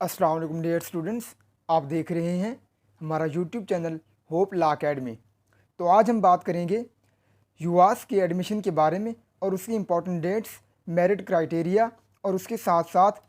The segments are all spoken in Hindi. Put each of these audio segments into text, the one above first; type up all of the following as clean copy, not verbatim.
अस्सलाम वालेकुम डियर स्टूडेंट्स, आप देख रहे हैं हमारा यूट्यूब चैनल होप ला अकेडमी। तो आज हम बात करेंगे यूआस के एडमिशन के बारे में और उसकी इम्पॉर्टेंट डेट्स, मेरिट क्राइटेरिया और उसके साथ साथ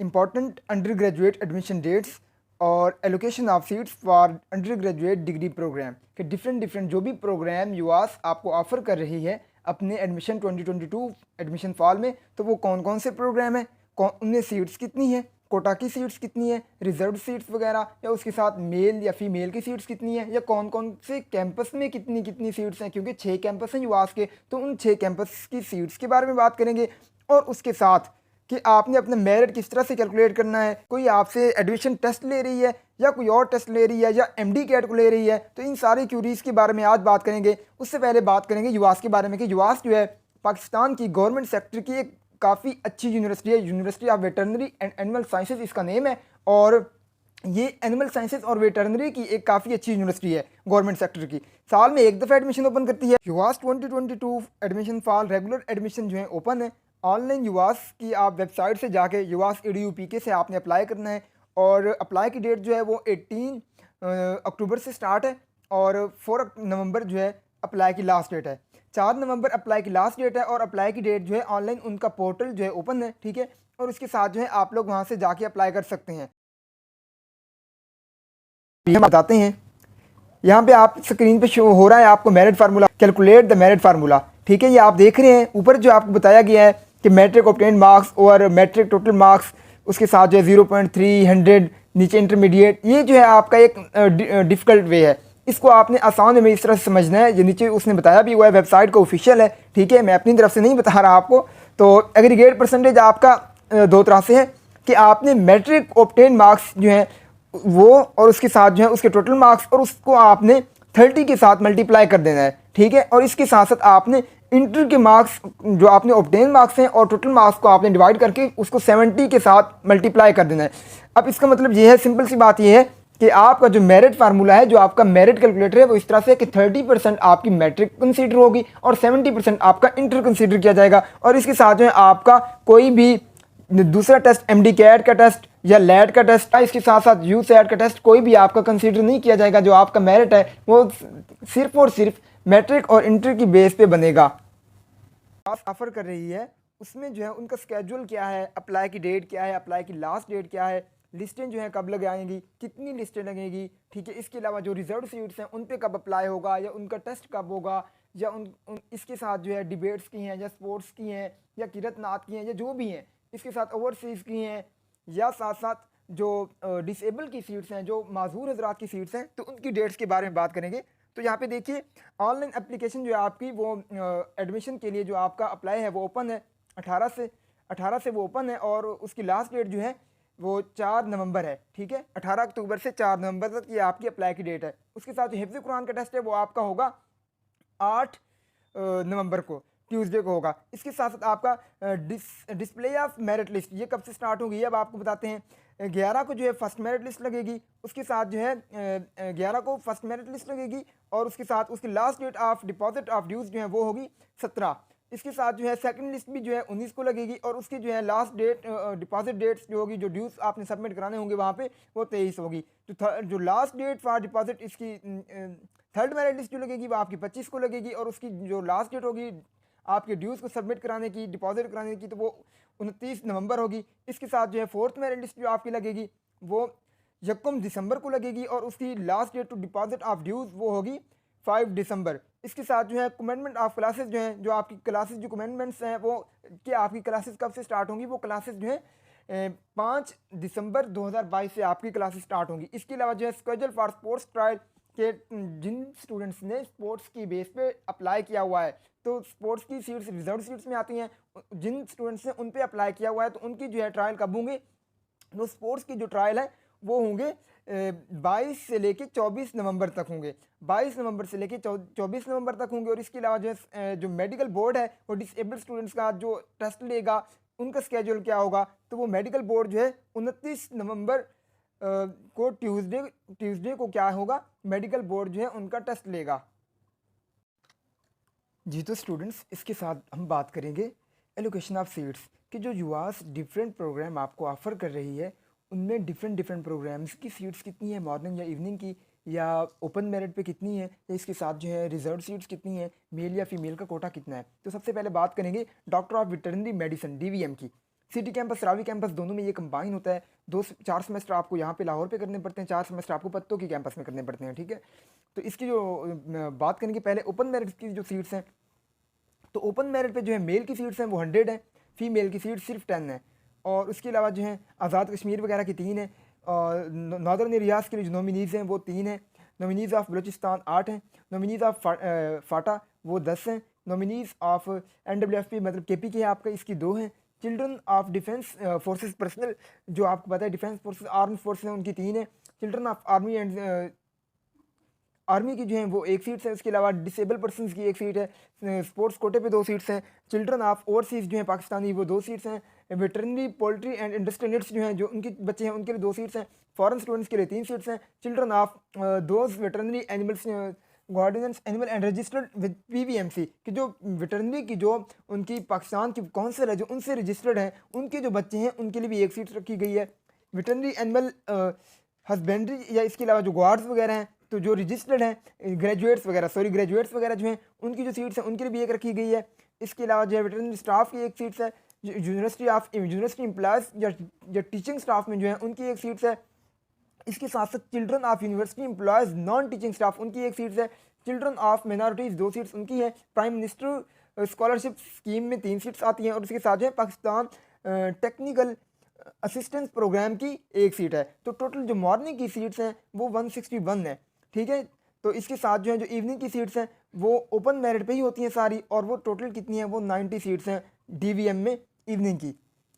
important undergraduate admission dates और allocation of seats for undergraduate degree program के डिफरेंट जो भी प्रोग्राम यूआस आपको ऑफ़र कर रही है अपने एडमिशन 2022 एडमिशन फॉल में, तो वो कौन कौन से प्रोग्राम है, कौन उनमें सीट्स कितनी है, कोटा की सीट्स कितनी है, रिजर्व सीट्स वगैरह, या उसके साथ मेल या फीमेल की सीट्स कितनी है, या कौन कौन से कैंपस में कितनी कितनी सीट्स हैं, क्योंकि 6 कैंपस हैं यूआस के, तो उन 6 कैंपस की सीट्स के बारे में बात करेंगे। और उसके साथ कि आपने अपना मेरिट किस तरह से कैलकुलेट करना है, कोई आपसे एडमिशन टेस्ट ले रही है या कोई और टेस्ट ले रही है या एमडी कैट को ले रही है, तो इन सारी क्यूरीज के बारे में आज बात करेंगे। उससे पहले बात करेंगे यूआस के बारे में कि यूआस जो है पाकिस्तान की गवर्नमेंट सेक्टर की एक काफ़ी अच्छी यूनिवर्सिटी है। University of veterinary and animal sciences इसका नेम है, और ये एनिमल साइंसेज और वेटरनरी की एक काफ़ी अच्छी यूनिवर्सिटी है गवर्नमेंट सेक्टर की। साल में एक दफ़ा एडमिशन ओपन करती है। यूआस 2022 एडमिशन फॉल रेगुलर एडमिशन जो है ओपन है। ऑनलाइन यूआस की आप वेबसाइट से जाके यूआस EDU-PK से आपने अप्लाई करना है, और अप्लाई की डेट जो है वो 18 अक्टूबर से स्टार्ट है, और 4 नवंबर जो है अप्लाई की लास्ट डेट है। 4 नवंबर अप्लाई की लास्ट डेट है, और अप्लाई की डेट जो है ऑनलाइन उनका पोर्टल जो है ओपन है, ठीक है। और उसके साथ जो है आप लोग वहाँ से जाके अप्लाई कर सकते हैं। हम बताते हैं, यहाँ पे आप स्क्रीन पे शो हो रहा है आपको merit formula, calculate the merit formula, ठीक है। ये आप देख रहे हैं ऊपर जो आपको बताया गया है कि मैट्रिक ऑब्टेन मार्क्स और मैट्रिक टोटल मार्क्स, उसके साथ जो है 0.300, नीचे इंटरमीडिएट। ये जो है आपका एक डिफ़िकल्ट वे है, इसको आपने आसान में इस तरह से समझना है। ये नीचे उसने बताया भी हुआ है, वेबसाइट का ऑफिशियल है, ठीक है। मैं अपनी तरफ से नहीं बता रहा आपको। तो एग्रीगेट परसेंटेज आपका दो तरह से है कि आपने मैट्रिक ऑब्टेन मार्क्स जो हैं वो, और उसके साथ जो है उसके टोटल मार्क्स, और उसको आपने 30 के साथ मल्टीप्लाई कर देना है, ठीक है। और इसके साथ साथ आपने इंटर के मार्क्स जो आपने ऑब्टेन मार्क्स हैं और टोटल मार्क्स को आपने डिवाइड करके उसको 70 के साथ मल्टीप्लाई कर देना है। अब इसका मतलब ये है, सिंपल सी बात ये है कि आपका जो मेरिट फार्मूला है, जो आपका मेरिट कैलकुलेटर है, वो इस तरह से कि 30% आपकी मैट्रिक कंसीडर होगी और 70% आपका इंटर कंसीडर किया जाएगा। और इसके साथ जो है आपका कोई भी दूसरा टेस्ट, एमडी कैट का टेस्ट या लैट का टेस्ट, इसके साथ साथ यूसेट का टेस्ट कोई भी आपका कंसीडर नहीं किया जाएगा। जो आपका मेरिट है वो सिर्फ और सिर्फ मैट्रिक और इंटर की बेस पे बनेगा। ऑफर कर रही है उसमें जो है उनका स्केड्यूल क्या है, अप्लाई की डेट क्या है, अप्लाई की लास्ट डेट क्या है, लिस्टें जो हैं कब लगाएंगी, कितनी लिस्टें लगेंगी, ठीक है। इसके अलावा जो रिजर्व सीट्स हैं उन पे कब अप्लाई होगा, या उनका टेस्ट कब होगा, या इसके साथ जो है डिबेट्स की हैं या स्पोर्ट्स की हैं या किरत नात की हैं या जो भी हैं, इसके साथ ओवरसीज़ की हैं, या साथ साथ जो डिसेबल की सीट्स हैं, जो माजूर हजरात की सीट्स हैं, तो उनकी डेट्स के बारे में बात करेंगे। तो यहाँ पे देखिए ऑनलाइन एप्लीकेशन जो है आपकी वो एडमिशन के लिए जो आपका अप्लाई है वो ओपन है 18 से वो ओपन है, और उसकी लास्ट डेट जो है वो 4 नवंबर है, ठीक है। 18 अक्टूबर से 4 नवंबर तक ये आपकी अप्लाई की डेट है। उसके साथ जो हिफ्ज़ कुरान का टेस्ट है वो आपका होगा 8 नवंबर को, ट्यूसडे को होगा। इसके साथ साथ आपका डिस्प्ले ऑफ मेरिट लिस्ट ये कब से स्टार्ट होगी, अब आपको बताते हैं। 11 को जो है फर्स्ट मेरिट लिस्ट लगेगी, उसके साथ जो है 11 को फर्स्ट मेरिट लिस्ट लगेगी, और उसके साथ उसकी last date of deposit of dues जो है वो होगी 17। इसके साथ जो है सेकंड लिस्ट भी जो है 19 को लगेगी, और उसकी जो है लास्ट डेट डिपॉजिट डेट्स जो होगी, जो ड्यूज आपने सबमिट कराने होंगे वहाँ पे, वो 23 होगी। जो लास्ट डेट फॉर डिपॉजिट इसकी थर्ड मेरिट लिस्ट जो लगेगी वो आपकी 25 को लगेगी, और उसकी जो लास्ट डेट होगी आपके ड्यूज़ को सबमिट कराने की, डिपॉजिट कराने की, तो वो 29 नवंबर होगी। इसके साथ जो है फोर्थ मेरिट लिस्ट जो आपकी लगेगी वो 1 दिसंबर को लगेगी, और उसकी last date to deposit of dues वो होगी 5 दिसंबर। इसके साथ जो है कमेंटमेंट ऑफ क्लासेस जो हैं, जो आपकी क्लासेस जो कमेंटमेंट्स हैं वो कि आपकी क्लासेस कब से स्टार्ट होंगी, वो क्लासेस जो है 5 दिसंबर 2022 से आपकी क्लासेस स्टार्ट होंगी। इसके अलावा जो है स्केड्यूल फॉर स्पोर्ट्स ट्रायल के जिन स्टूडेंट्स ने स्पोर्ट्स की बेस पे अप्लाई किया हुआ है, तो स्पोर्ट्स की सीट्स रिजर्व सीट्स में आती हैं, जिन स्टूडेंट्स ने उन पे अप्लाई किया हुआ है तो उनकी जो है ट्रायल कब होंगे, तो स्पोर्ट्स की जो ट्रायल है वो होंगे 22 से लेके 24 नवंबर तक होंगे, 22 नवंबर से लेके 24 नवंबर तक होंगे। और इसके अलावा जो है जो मेडिकल बोर्ड है वो डिसेबल्ड स्टूडेंट्स का जो टेस्ट लेगा उनका स्केड्यूल क्या होगा, तो वो मेडिकल बोर्ड जो है 29 नवंबर को ट्यूसडे को क्या होगा, मेडिकल बोर्ड जो है उनका टेस्ट लेगा। जी तो स्टूडेंट्स, इसके साथ हम बात करेंगे एलोकेशन ऑफ सीट्स कि जो यूआस डिफरेंट प्रोग्राम आपको ऑफ़र कर रही है उनमें डिफरेंट डिफरेंट प्रोग्राम्स की सीट्स कितनी है मॉर्निंग या इवनिंग की, या ओपन मेरिट पे कितनी है, या इसके साथ जो है रिजर्व सीट्स कितनी है, मेल या फीमेल का कोटा कितना है। तो सबसे पहले बात करेंगे doctor of veterinary medicine DVM की। सिटी कैंपस रावी कैंपस दोनों में ये कंबाइन होता है। 4 सेमेस्टर आपको यहाँ पे लाहौर पे करने पड़ते हैं, 4 सेमेस्टर आपको पत्तों की कैंपस में करने पड़ते हैं, ठीक है। तो इसकी जो बात करेंगे पहले ओपन मेरिट की जो सीट्स हैं, तो ओपन मेरिट पे जो है मेल की सीट्स हैं वो 100 है, फीमेल की सीट सिर्फ 10 है। और उसके अलावा जो है आज़ाद कश्मीर वगैरह की 3 है, और नॉर्दर्न एरियाज़ के लिए जो नॉमिनीज़ हैं वो 3 हैं। नॉमिनीज़ ऑफ बलूचिस्तान 8 हैं, नॉमिनीज़ ऑफ फाटा वो 10 हैं, नॉमिनीज़ ऑफ NWFP मतलब KP के आपका इसकी 2 हैं। Children of defence forces personal जो आपको पता है डिफेंस फोर्सेस आर्म फोर्सेस हैं उनकी 3 है। Children of army and army की जो है वो 1 सीट्स है। उसके अलावा डिसेबल पर्सनस की 1 सीट है। स्पोर्ट्स कोटे पे 2 सीट्स हैं। चिल्ड्रन ऑफ ओवरसीज़ जो है पाकिस्तानी वो 2 सीट्स हैं। Veterinary poultry and industrial units जो हैं जो उनके बच्चे हैं उनके लिए 2 सीट्स हैं। फॉरेन स्टूडेंट्स के लिए 3 सीट्स हैं। Children of those veterinary animals guardians animal and registered with PVMC की जो वेटरनरी की जो उनकी पाकिस्तान की काउंसिल है जो उनसे रजिस्टर्ड है उनके जो बच्चे हैं उनके लिए भी 1 सीट रखी गई है। वेटरनरी एनिमल हस्बेंड्री या इसके अलावा जो गार्ड्स वगैरह हैं तो जो रजिस्टर्ड हैं ग्रेजुएट्स वगैरह जो हैं उनकी जो सीट्स हैं उनके लिए भी 1 रखी गई है। इसके अलावा जो है वेटरनरी स्टाफ की 1 सीट्स है। यूनिवर्सिटी एम्प्लॉयज़ या टीचिंग स्टाफ में जो है उनकी 1 सीट्स है। इसके साथ साथ children of university employees non teaching staff उनकी 1 सीट्स है। चिल्ड्रन ऑफ माइनॉरिटीज़ 2 सीट्स उनकी है। प्राइम मिनिस्टर स्कॉलरशिप स्कीम में 3 सीट्स आती हैं। और उसके साथ जो है पाकिस्तान टेक्निकल असिस्टेंस प्रोग्राम की 1 सीट है। तो टोटल जो मॉर्निंग की सीट्स हैं वो 161 है, ठीक है। तो इसके साथ जो है जो इवनिंग की सीट्स हैं वो ओपन मेरिट पे ही होती हैं सारी, और वो टोटल कितनी है वो 90 सीट्स हैं DVM में इवनिंग की।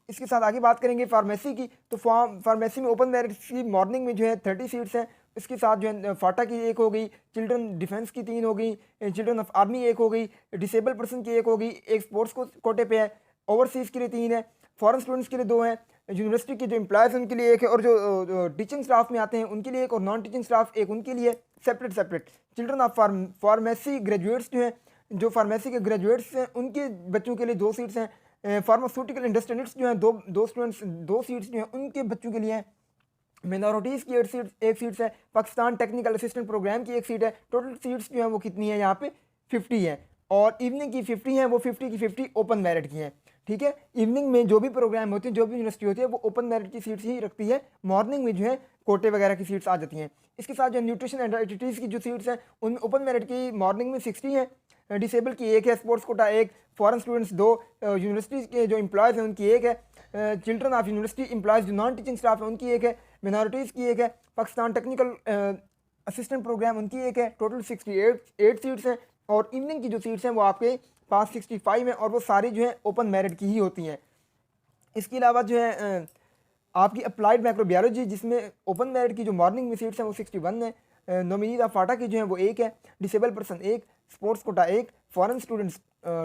इसके साथ आगे बात करेंगे फार्मेसी की। तो फार्मेसी में ओपन मेरिट की मॉर्निंग में जो है 30 सीट्स हैं। इसके साथ जो है फाटा की 1 हो गई, चिल्ड्रन डिफेंस की 3 हो गई, चिल्ड्रन ऑफ आर्मी 1 हो गई, डिसेबल पर्सन की 1 हो गई, 1 स्पोर्ट्स कोटे पे है, ओवरसीज़ के लिए 3 है, फॉरेन स्टूडेंट्स के लिए 2 हैं, यूनिवर्सिटी के जो एम्प्लॉयज़ हैं उनके लिए 1 है, और जो टीचिंग स्टाफ में आते हैं उनके लिए 1 और नॉन टीचिंग स्टाफ 1 उनके लिए separate. Children of pharmacy graduates जो हैं जो फार्मेसी के ग्रेजुएट्स हैं उनके बच्चों के लिए 2 सीट्स हैं। फार्मास्यूटिकल इंडस्ट्रियलिस्ट जो हैं दो स्टूडेंट्स 2 सीट्स जो हैं उनके बच्चों के लिए हैं। मिनॉरिटीज़ की 1 सीट्स है। पाकिस्तान टेक्निकल असिस्टेंट प्रोग्राम की 1 सीट है। टोटल सीट्स जो हैं वो कितनी है यहाँ पे 50 है, और इवनिंग की 50 हैं, वो 50 की 50 ओपन मेरिट की हैं, ठीक है। इवनिंग में जो भी प्रोग्राम होते हैं जो भी यूनिवर्सिटी होती है वो ओपन मेरिट की सीट्स ही रखती है। मॉर्निंग में जो है कोटे वगैरह की सीट्स आ जाती हैं। इसके साथ जो न्यूट्रिशन एंड डाइटिटीज़ की जो सीट्स हैं उनमें ओपन मेरिट की मॉर्निंग में 60 हैं, डिसेबल की 1 है, sports quota 1, foreign students 2, university के जो एम्प्लॉयज़ हैं उनकी 1 है, चिल्ड्रन ऑफ यूनिवर्सिटी एम्प्लॉयज़ जो नॉन टीचिंग स्टाफ है उनकी 1 है, मिनॉरिटीज़ की 1 है, पाकिस्तान टेक्निकल असिस्टेंट प्रोग्राम उनकी 1 है। टोटल 68 सीट्स हैं, और इवनिंग की जो सीट्स हैं वो आपके पास 65 हैं, और वो सारी जो है ओपन मेरिट की ही होती हैं। इसके अलावा जो है आपकी अप्लाइड माइक्रोबायोलॉजी जिसमें ओपन मेरिट की जो मॉर्निंग में सीट्स हैं वो 61 है। नॉमिनीज ऑफ फाटा की जो है वो 1 है, disable person 1, sports quota 1, foreign students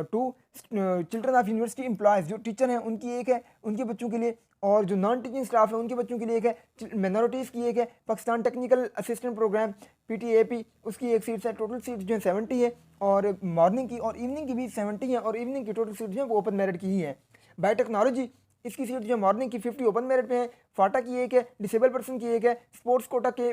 2, children of university employees जो टीचर हैं उनकी 1 है उनके बच्चों के लिए, और जो नॉन टीचिंग स्टाफ है उनके बच्चों के लिए 1 है, माइनॉरिटीज़ की 1 है, Pakistan technical assistant programme PTAP उसकी 1 सीट्स है। टोटल सीट्स जो है 70 है, और मॉर्निंग की और इवनिंग की भी 70 है, और इवनिंग की टोटल सीट्स जो है वो ओपन मेरिट की ही है। बायोटेक्नोलॉजी इसकी सीट जो मॉर्निंग की 50 ओपन मेरिट पे है, फाटा की 1 है, डिसेबल पर्सन की 1 है, स्पोर्ट्स कोटा के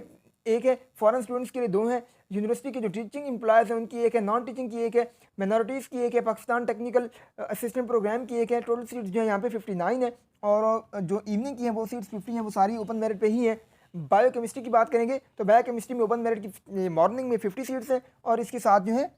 1 है, फॉरेन स्टूडेंट्स के लिए 2 हैं, यूनिवर्सिटी के जो टीचिंग एम्प्लॉयज़ हैं उनकी 1 है, नॉन टीचिंग की 1 है, माइनॉरिटीज़ की 1 है, पाकिस्तान टेक्निकल असिस्टेंट प्रोग्राम की 1 है। टोटल सीट्स जो है यहाँ पे 59 है, और जो इवनिंग की हैं वो सीट्स 50 हैं, वो सारी ओपन मेरिट पे ही है। बायोकेमिस्ट्री की बात करेंगे तो बायोकेमिस्ट्री में ओपन मेरिट की मॉर्निंग में 50 सीट्स हैं, और इसके साथ जो है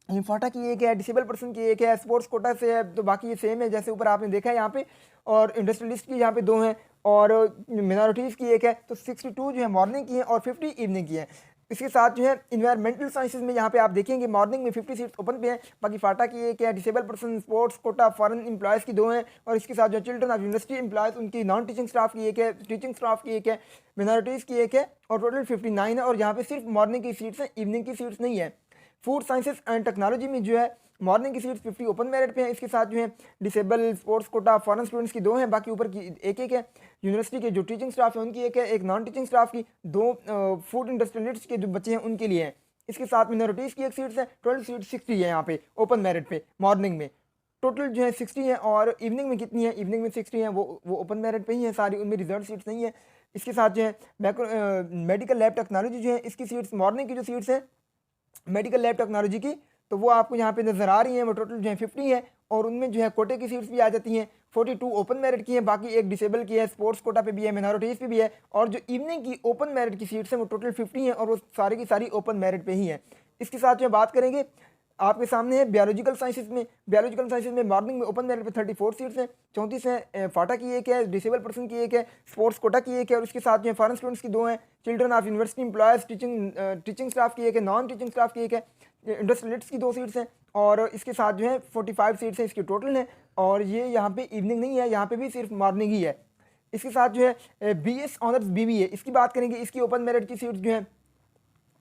फाटा की 1 है, डिसेबल पर्सन की 1 है, स्पोर्ट्स कोटा से है, तो बाकी ये सेम है जैसे ऊपर आपने देखा है यहाँ पे, और इंडस्ट्रियलिस्ट की यहाँ पे 2 हैं, और मिनॉरिटीज़ की 1 है। तो 62 जो है मॉर्निंग की है और 50 इवनिंग की है। इसके साथ जो है इन्वायरमेंटल साइंसेज में यहाँ पे आप देखेंगे मॉर्निंग में 50 सीट्स ओपन पे हैं, बाकी फाटा की 1 है, disable person sports quota foreign employees की 2 हैं, और इसके साथ जो चिल्ड्रन ऑफ यूनिवर्सिटी एम्प्लॉयज़ उनकी नॉन टीचिंग स्टाफ की 1 है, टीचिंग स्टाफ की 1 है, मिनॉरिटीज़ की 1 है, और टोटल 59 है। और यहाँ पे सिर्फ मॉर्निंग की सीट्स हैं, इवनिंग की सीट्स नहीं है। फूड साइंसेज एंड टेक्नोलॉजी में जो है मॉर्निंग की सीट्स 50 ओपन मेरिट पे हैं। इसके साथ जो है disable sports quota foreign students की 2 हैं, बाकी ऊपर की 1 है। यूनिवर्सिटी के जो टीचिंग स्टाफ है उनकी 1 है, एक नॉन टीचिंग स्टाफ की 2 फूड इंडस्ट्रियलिस्ट के जो बच्चे हैं उनके लिए हैं। इसके साथ मिनॉरिटीज़ की 1 सीट्स है। टोटल सीट 60 है यहाँ पे ओपन मेरिट पे मॉर्निंग में। टोटल जो है 60 है। और इवनिंग में कितनी है, इवनिंग में 60 है, वो ओपन मेरिट पे ही है सारी, उनमें रिजर्व सीट्स नहीं है। इसके साथ जो है मेडिकल लैब टेक्नोलॉजी जो है इसकी सीट्स, मॉर्निंग की जो सीट्स हैं मेडिकल लैब टेक्नोलॉजी की, तो वो आपको यहाँ पे नज़र आ रही हैं, वो टोटल जो है 50 है। और उनमें जो है कोटे की सीट्स भी आ जाती हैं, 42 ओपन मेरिट की हैं, बाकी एक डिसेबल की है, स्पोर्ट्स कोटा पे भी है, मिनॉरिटीज़ पे भी है। और जो इवनिंग की ओपन मेरिट की सीट्स हैं वो टोटल 50 हैं और वो सारी की सारी ओपन मेरिट पे ही हैं। इसके साथ जो बात करेंगे आपके सामने है बायोलॉजिकल साइंसेज में। बायोलॉजिकल साइंसेज में मॉर्निंग में ओपन मेरिट पे 34 सीट्स हैं, 34 हैं, फाटा की एक है, डिसेबल पर्सन की एक है, स्पोर्ट्स कोटा की एक है, और इसके साथ जो है फॉरेन स्टूडेंट्स की 2 हैं, children of university employees, teaching staff की एक है, नॉन टीचिंग स्टाफ की एक है, इंडस्ट्रियलिस्ट्स की 2 सीट्स हैं। और इसके साथ जो है 45 सीट्स हैं इसकी टोटल हैं। और ये यहाँ पे इवनिंग नहीं है, यहाँ पे भी सिर्फ मॉर्निंग ही है। इसके साथ जो है BS ऑनर्स BBA इसकी बात करेंगे, इसकी ओपन मेरिट की सीट्स जो है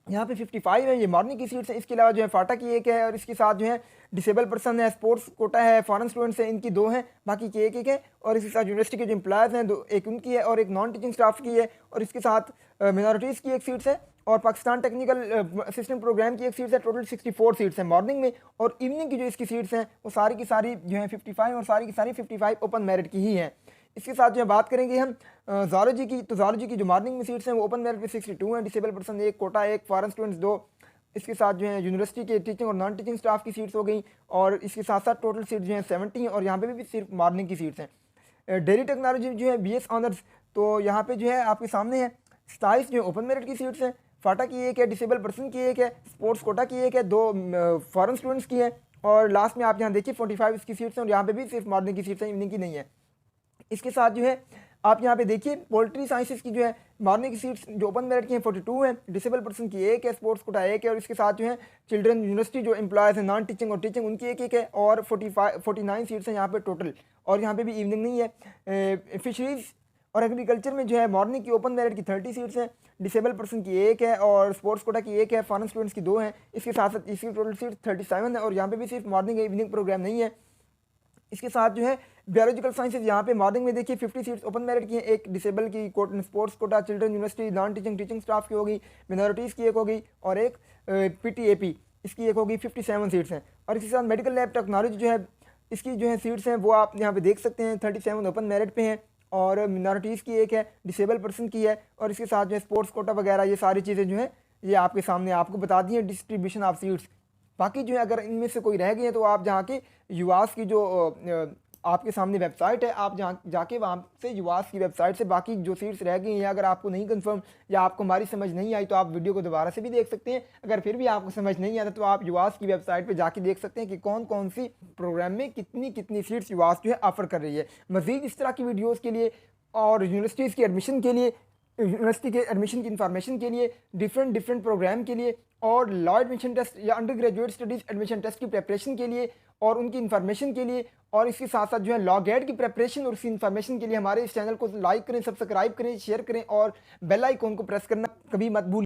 यहाँ पे 55 है, ये मॉर्निंग की सीट्स हैं। इसके अलावा जो है फाटा की एक है, और इसके साथ जो है डिसेबल पर्सन है, स्पोर्ट्स कोटा है, फॉरेन स्टूडेंट्स हैं, इनकी 2 हैं, बाकी की एक है। और इसके साथ यूनिवर्सिटी के जो एम्प्लॉयज़ हैं, 2, एक उनकी है और एक नॉन टीचिंग स्टाफ की है। और इसके साथ मिनॉरिटीज़ की एक सीट्स है, और पाकिस्तान टेक्निकल असिस्टेंट प्रोग्राम की एक सीट्स है। टोटल 64 सीट्स हैं मॉर्निंग में। और इवनिंग की जो इसकी सीट्स हैं वो सारी की सारी जो है 55 और सारी की सारी 55 ओपन मेरिट की ही हैं। इसके साथ जो है बात करेंगे हम ज़ूलॉजी की, तो ज़ूलॉजी की जो मॉर्निंग में सीट्स हैं वो ओपन मेरिट पे 62 हैं, disable person 1, quota 1, foreign students 2। इसके साथ जो है यूनिवर्सिटी के टीचिंग और नॉन टीचिंग स्टाफ की सीट्स हो गई। और इसके साथ साथ टोटल सीट्स जो हैं 70 हैं, और यहाँ पे भी सिर्फ मॉर्निंग की सीट्स हैं। डेयरी टेक्नोलॉजी जो है BS ऑनर्स, तो यहाँ पे जो है आपके सामने है 27 जो है ओपन मेरिट की सीट्स हैं, फाटा की एक है, डिसेबल पर्सन की एक है, स्पोर्ट्स कोटा की एक है, 2 फॉरेन स्टूडेंट्स की है। और लास्ट में आप यहाँ देखिए 45 इसकी सीट्स हैं, और यहाँ पे भी सिर्फ मॉर्निंग की सीट्स हैं, इवनिंग की नहीं है। इसके साथ जो है आप यहाँ पे देखिए पोल्ट्री साइंसेज की जो है मॉर्निंग की सीट्स जो ओपन मेरिट की हैं 42 हैं, डिसेबल पर्सन की एक है, स्पोर्ट्स कोटा एक है, और इसके साथ जो है चिल्ड्रन यूनिवर्सिटी जो एम्प्लॉयज़ हैं, नॉन टीचिंग और टीचिंग, उनकी एक है। और 49 सीट्स हैं यहाँ पे टोटल, और यहाँ पे भी इवनिंग नहीं है। फिशरीज़ और एग्रीकल्चर में जो है मॉर्निंग की ओपन मेरिट की 30 सीट्स हैं, डिसेबल पर्सन की एक है, और स्पोर्ट्स कोटा की एक है, फॉरेन स्टूडेंट्स की 2 हैं। इसके साथ साथ इसकी टोटल सीट 37 है, और यहाँ पे भी सिर्फ मॉर्निंग इवनिंग प्रोग्राम नहीं है। इसके साथ जो है बायोलॉजिकल साइंसेज यहाँ पे मॉर्निंग में देखिए 50 सीट्स ओपन मेरिट की हैं, एक डिसेबल की, sports quota, children university, non teaching, teaching staff की होगी, मिनॉरिटीज़ की एक होगी, और एक PTAP इसकी एक होगी, 57 सीट्स हैं। और इसके साथ मेडिकल लैब टेक्नोलॉजी जो है इसकी जो है सीट्स हैं वो आप यहाँ पे देख सकते हैं, 37 ओपन मेरिट पे हैं, और मिनॉरिटीज़ की एक है, डिसेबल पर्सन की है। और इसके साथ जो है स्पोर्ट्स कोटा वगैरह ये सारी चीज़ें जो हैं ये आपके सामने आपको बता दी है, डिस्ट्रीब्यूशन ऑफ सीट्स। बाकी जो है अगर इनमें से कोई रह गई है तो आप जहाँ के युवास की जो आपके सामने वेबसाइट है, आप जहाँ जाके वहाँ से युवास की वेबसाइट से बाकी जो सीट्स रह गई हैं, अगर आपको नहीं कंफर्म या आपको हमारी समझ नहीं आई तो आप वीडियो को दोबारा से भी देख सकते हैं। अगर फिर भी आपको समझ नहीं आता तो आप युवास की वेबसाइट पर जाके देख सकते हैं कि कौन कौन सी प्रोग्राम में कितनी कितनी सीट्स युवास जो है ऑफर कर रही है। मज़ीद इस तरह की वीडियोज़ के लिए और यूनिवर्सिटीज़ की एडमिशन के लिए, यूनिवर्सिटी के एडमिशन की इन्फॉर्मेशन के लिए, डिफरेंट प्रोग्राम के लिए, और लॉ एडमिशन टेस्ट या undergraduate studies admission test की प्रेपरेशन के लिए और उनकी इन्फॉर्मेशन के लिए, और इसके साथ साथ जो है लॉ गेट की प्रेपरेशन और उसकी इन्फॉर्मेशन के लिए हमारे इस चैनल को लाइक करें, सब्सक्राइब करें, शेयर करें, और बेल आइकॉन को प्रेस करना कभी मत भूलिए।